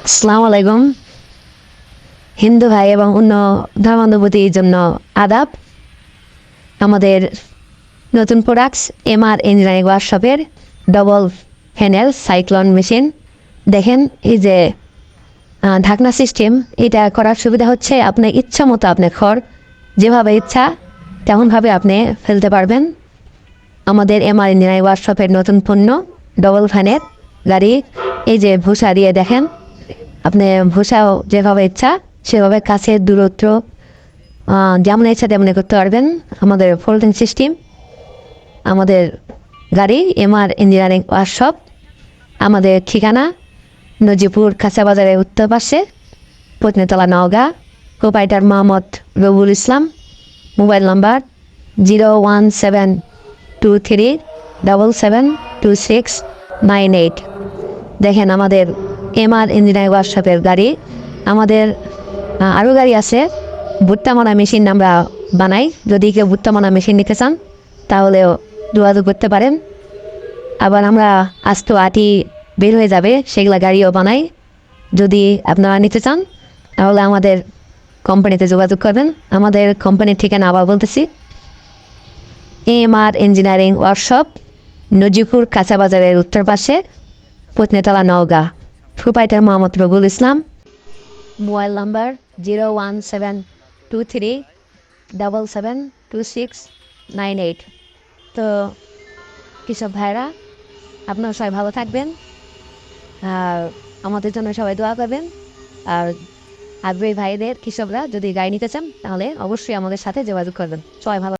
আসসালামু আলাইকুম হিন্দু ভাই এবং অন্য ধর্মাবলম্বীর জন্য আদাব। আমাদের নতুন প্রোডাক্টস এমআর ইঞ্জিনিয়ারিং ওয়ার্কশপের ডবল হ্যান্ডেল সাইক্লোন মেশিন। দেখেন এই যে ঢাকনা সিস্টেম, এটা করার সুবিধা হচ্ছে আপনার ইচ্ছা মতো আপনি খড় যেভাবে ইচ্ছা তেমনভাবে আপনি ফেলতে পারবেন। আমাদের এমআর ইঞ্জিনিয়ারিং ওয়ার্কশপের নতুন পণ্য ডবল ফ্যানের গাড়ি। এই যে ভুষা দিয়ে দেখেন, আপনি ভুষাও যেভাবে ইচ্ছা সেভাবে কাছের দূরত্ব যেমন ইচ্ছা তেমনি করতে পারবেন। আমাদের ফোল্ডিং সিস্টেম, আমাদের গাড়ি এমআর ইঞ্জিনিয়ারিং ওয়ার্কশপ। আমাদের ঠিকানা নজিপুর কাঁচা বাজারের উত্তর পাশে, পত্নীতলা, নওগাঁ। প্রোপাইটার মোহাম্মদ রবুল ইসলাম। Mobile number 01723772698। দেখেন আমাদের এমআর ইঞ্জিনিয়ারিং ওয়ার্কশপের গাড়ি। আমাদের আরও গাড়ি আছে। ভুট্টা মারা মেশিন আমরা বানাই, যদি কেউ ভুট্টা মারা মেশিন নিতে চান তাহলেও যোগাযোগ করতে পারেন। আবার আমরা আস্ত আটি বের হয়ে যাবে সেগুলা গাড়িও বানাই, যদি আপনারা নিতে চান তাহলে আমাদের কোম্পানিতে যোগাযোগ করবেন। আমাদের কোম্পানির ঠিকানা আবার বলতেছি, এমআর ইঞ্জিনিয়ারিং ওয়ার্কশপ, নজিপুর কাঁচা বাজারের উত্তর পাশে, পত্নীতলা, নওগাঁ। প্রোপাইটার মোহাম্মদ রবুল ইসলাম। Mobile number 01723772698। তো কৃষক ভাইরা, আপনারা সবাই ভালো থাকবেন আর আমাদের জন্য সবাই দোয়া করবেন। আর আগ্রহী ভাইদের কৃষকরা যদি গাড়ি নিতে চান তাহলে অবশ্যই আমাদের সাথে যোগাযোগ করবেন। সবাই ভালো।